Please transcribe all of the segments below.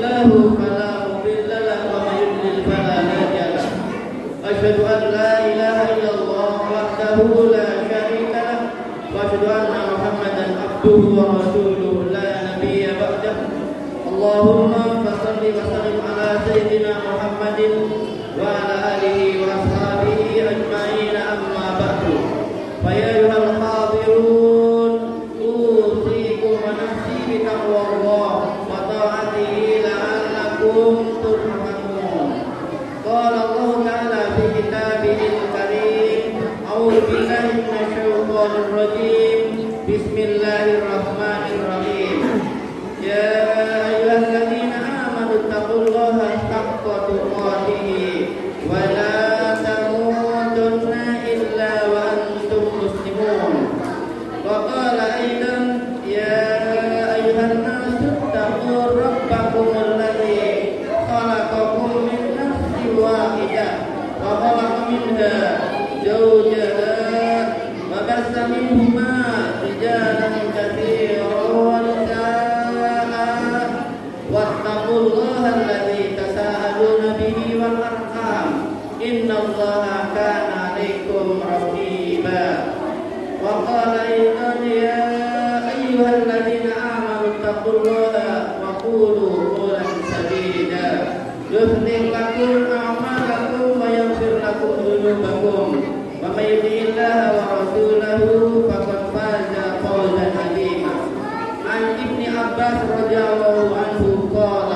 الله فلا مضل له ومن يضلل فلا هادي له أشهد أن لا إله إلا الله وحده لا شريك له وأشهد أن محمدا عبده ورسوله لا نبي بعده اللهم صل وسلم على سيدنا محمد وعلى آله وأصحابه أجمعين أما بعد فيا أيها الحاضرون أوصيكم ونفسي بتقوى الله وطاعته لعلكم ترحمون قال الله تعالى في كتابه الكريم أعوذ بالله من الشيطان الرجيم بسم الله الرحمن الرحيم يا أيها الذين آمنوا اتقوا الله حق تقاته ولا تموتن إلا وأنتم مسلمون وقال أيضا يا أيها الناس اتقوا ربكم الذي خلقكم من نفس واحدة وخلق منها زوجها وبث منهما رجالا كثيرا ونساء واتقوا الله الذي تساءلون به والأرحام إن الله كان عليكم رقيبا وقال أيضا يا أيها الذين آمنوا اتقوا الله وقولوا قولا سديدا يصلح لكم أعمالكم ويغفر لكم ذنوبكم ومن يطع الله ورسوله فقد فاز فوزا عظيما عن ابن عباس رضي الله عنه قال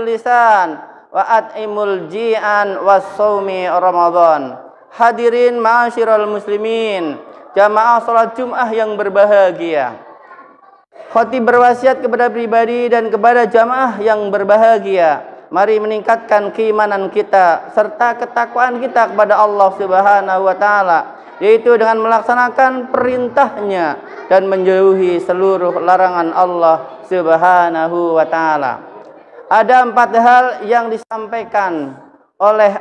lisan wa at'imul ji'an was-shaumi Ramadan. Hadirin ma'asyiral muslimin, jamaah salat Jumat yang berbahagia. Khatib berwasiat kepada pribadi dan kepada jamaah yang berbahagia, mari meningkatkan keimanan kita serta ketakwaan kita kepada Allah Subhanahu wa taala, yaitu dengan melaksanakan perintahnya dan menjauhi seluruh larangan Allah Subhanahu wa taala. Ada 4 hal yang disampaikan oleh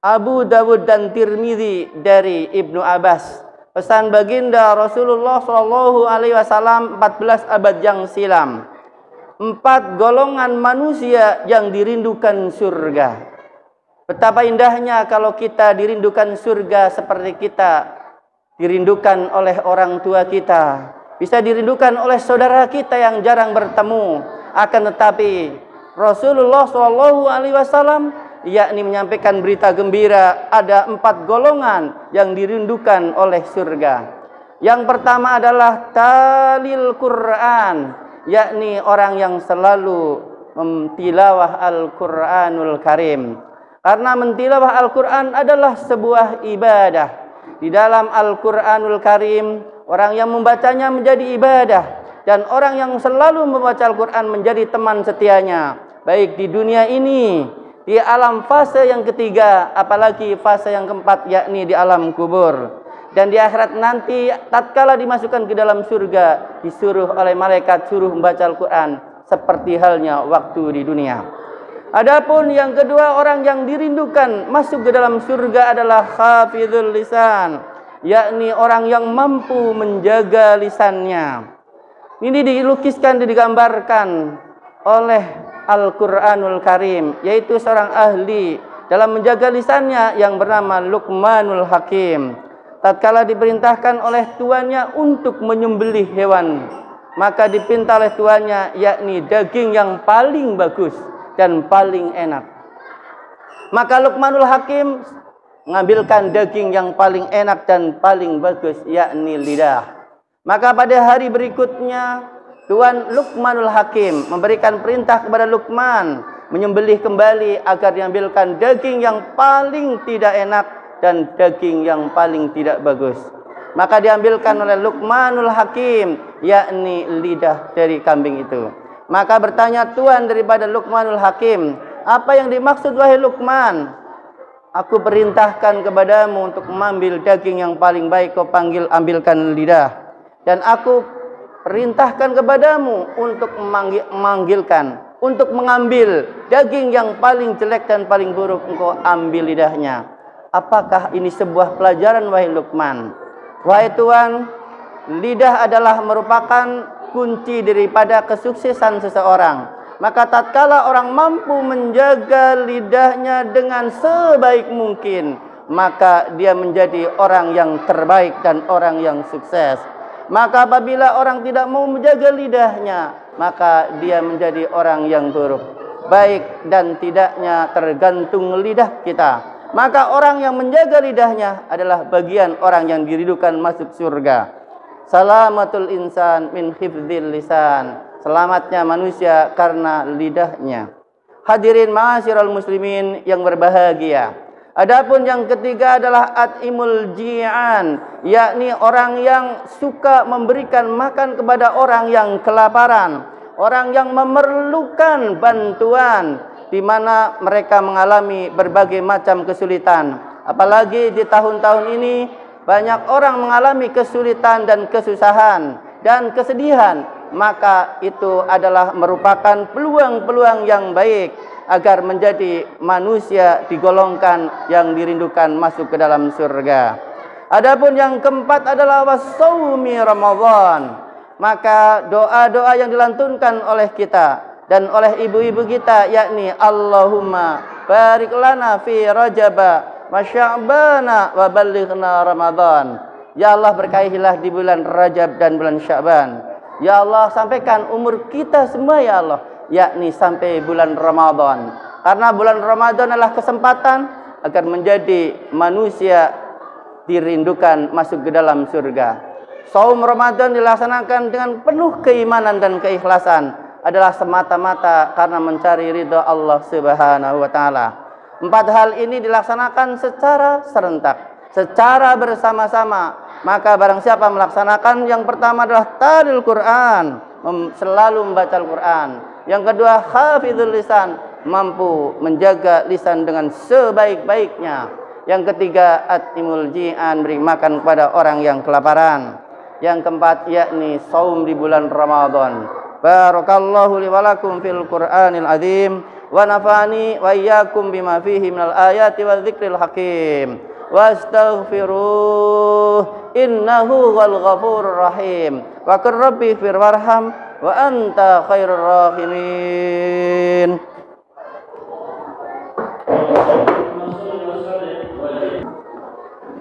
Abu Dawud dan Tirmidzi dari Ibnu Abbas, pesan baginda Rasulullah Shallallahu Alaihi Wasallam 14 abad yang silam. 4 golongan manusia yang dirindukan surga. Betapa indahnya kalau kita dirindukan surga seperti kita dirindukan oleh orang tua kita, bisa dirindukan oleh saudara kita yang jarang bertemu. Akan tetapi Rasulullah Shallallahu Alaihi Wasallam yakni menyampaikan berita gembira, ada 4 golongan yang dirindukan oleh surga. Yang pertama adalah talil Quran, yakni orang yang selalu mentilawah Al-Quranul Karim. Karena mentilawah Al-Quran adalah sebuah ibadah. Di dalam Al-Quranul Karim, orang yang membacanya menjadi ibadah. Dan orang yang selalu membaca Al-Quran menjadi teman setianya, baik di dunia ini, di alam fase yang ketiga, apalagi fase yang keempat, yakni di alam kubur. Dan di akhirat nanti, tatkala dimasukkan ke dalam surga, disuruh oleh malaikat suruh membaca Al-Quran seperti halnya waktu di dunia. Adapun yang kedua, orang yang dirindukan masuk ke dalam surga adalah hafizul lisan, yakni orang yang mampu menjaga lisannya. Ini dilukiskan, digambarkan oleh Al-Quranul Karim, yaitu seorang ahli dalam menjaga lisannya yang bernama Luqmanul Hakim. Tatkala diperintahkan oleh tuannya untuk menyembelih hewan, maka dipinta oleh tuannya yakni daging yang paling bagus dan paling enak. Maka Luqmanul Hakim mengambilkan daging yang paling enak dan paling bagus, yakni lidah. Maka pada hari berikutnya, Tuan Luqmanul Hakim memberikan perintah kepada Luqman menyembelih kembali agar diambilkan daging yang paling tidak enak dan daging yang paling tidak bagus. Maka diambilkan oleh Luqmanul Hakim, yakni lidah dari kambing itu. Maka bertanya Tuan daripada Luqmanul Hakim, apa yang dimaksud wahai Luqman? Aku perintahkan kepadamu untuk mengambil daging yang paling baik, kau ambilkan lidah. Dan aku perintahkan kepadamu untuk mengambil daging yang paling jelek dan paling buruk, engkau ambil lidahnya. Apakah ini sebuah pelajaran wahai Luqman? Wahai Tuan, lidah adalah merupakan kunci daripada kesuksesan seseorang. Maka tatkala orang mampu menjaga lidahnya dengan sebaik mungkin, maka dia menjadi orang yang terbaik dan orang yang sukses. Maka apabila orang tidak mau menjaga lidahnya, maka dia menjadi orang yang buruk. Baik dan tidaknya tergantung lidah kita. Maka orang yang menjaga lidahnya adalah bagian orang yang diridhokan masuk surga. Salamatul insan min hifdzil lisan. Selamatnya manusia karena lidahnya. Hadirin ma'asyiral muslimin yang berbahagia. Adapun yang ketiga adalah at'imul ji'an, yakni orang yang suka memberikan makan kepada orang yang kelaparan, orang yang memerlukan bantuan, di mana mereka mengalami berbagai macam kesulitan. Apalagi di tahun-tahun ini banyak orang mengalami kesulitan dan kesusahan dan kesedihan. Maka itu adalah merupakan peluang-peluang yang baik agar menjadi manusia digolongkan yang dirindukan masuk ke dalam surga. Adapun yang keempat adalah wasaumi Ramadan. Maka doa-doa yang dilantunkan oleh kita dan oleh ibu-ibu kita, yakni Allahumma barik lana fi Rajaba wa Sya'bana wa ballighna Ramadan. Ya Allah, berkahilah di bulan Rajab dan bulan Sya'ban. Ya Allah, sampaikan umur kita semua ya Allah, yakni sampai bulan Ramadan. Karena bulan Ramadan adalah kesempatan agar menjadi manusia dirindukan masuk ke dalam surga. Saum Ramadan dilaksanakan dengan penuh keimanan dan keikhlasan adalah semata-mata karena mencari ridha Allah Subhanahu wa taala. 4 hal ini dilaksanakan secara serentak, secara bersama-sama. Maka barang siapa melaksanakan, yang pertama adalah talil Quran, selalu membaca Al-Quran. Yang kedua, hafizul lisan, mampu menjaga lisan dengan sebaik-baiknya. Yang ketiga, at'imul ji'an, beri makan kepada orang yang kelaparan. Yang keempat, yakni saum di bulan Ramadan. Barakallahu li wa lakum fil Qur'anil azim wa nafa'ani wa iyyakum bima fihi minal ayati wa dzikril hakim. Wastaghfiruh innahu wal ghafurur rahim. Wa qur rabbi fir warham wa anta khairur rahimin.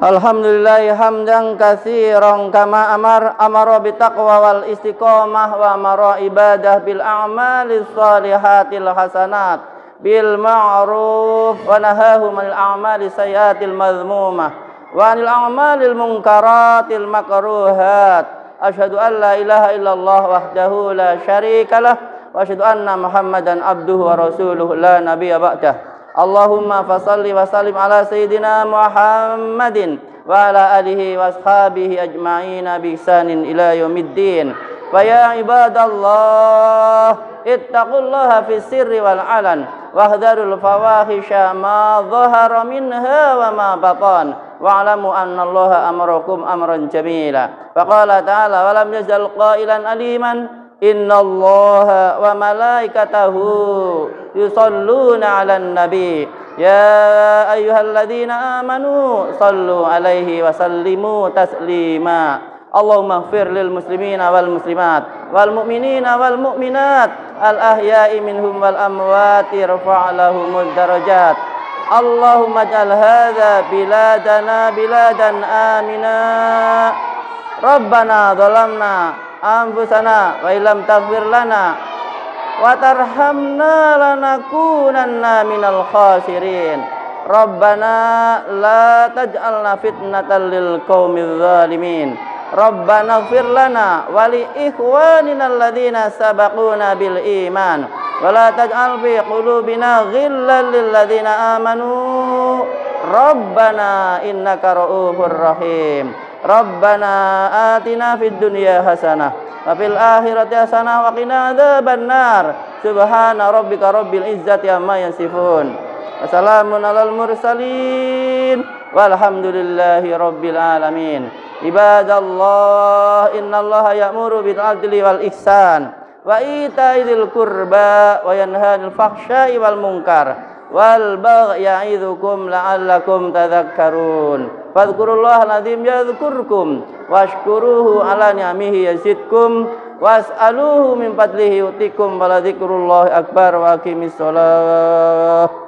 Alhamdulillah hamdan katsiran kama amara bitaqwa wal istiqamah wa amara ibadah bil a'malis shalihatil hasanat bil ma'ruf wa nahahu manil a'mali sayyatil madhmumah wa anil a'malil munkaratil makruhat. Asyhadu an la ilaha illallah wahdahu la syarikalah wa asyhadu anna Muhammadan abduhu wa rasuluhu la nabiyya ba'dah. Allahumma fasalli wa sallim ala sayyidina Muhammadin wa ala alihi wa ashabihi ajma'ina bi ihsanin ila yaumiddin. Fa ya ibadallah ittaqullaha fis sirri wal alan wahdharul fawahisha ma dhahara minha wa ma batan wa'lamu anna Allaha amarakum amran jamila. Wa qala ta'ala wa lam yazal qailan aliman innallaha wa malaikatahu yusalluna 'alan nabi ya ayyuhalladzina amanu sallu 'alaihi wa sallimu taslima. Allahumma ighfir lil muslimina wal muslimat wal mu'minina wal mu'minat al ahya'i minhum wal amwati irfa' lahumud darajat. Allahumma ij'al hadza biladana biladan amina. Rabbana zalamna anfusana wa illam taghfir lana wa tarhamna lanakunanna minal khasirin. Rabbana la taj'alna fitnatan lil qaumidz zalimin. Rabbana ighfir lana wa li ikhwanina alladhina sabaquna bil iman wa la taj'al fi qulubina ghillan lil ladzina amanu. Rabbana innaka ra'ufur rahim. Rabbana atina fid dunya hasanah wa fil akhirati hasanah wa qina adzabannar. Subhana rabbika rabbil izzati amma yasifun. Wassalamun alal mursalin walhamdulillahi rabbil alamin. Ibadallah innallaha ya'muru bil adli wal ihsan wa ita'i dzil qurba wa yanha 'anil fahsya'i wal munkar wal baghi ya'idzukum la'allakum tadhakkarun. Fadhkurullahal azim yadhkurkum washkuruhu ala ni'amihi yazidkum was'aluhu min fadlihi yutikum wa la dzikrullahi akbar wa aqimis shalah.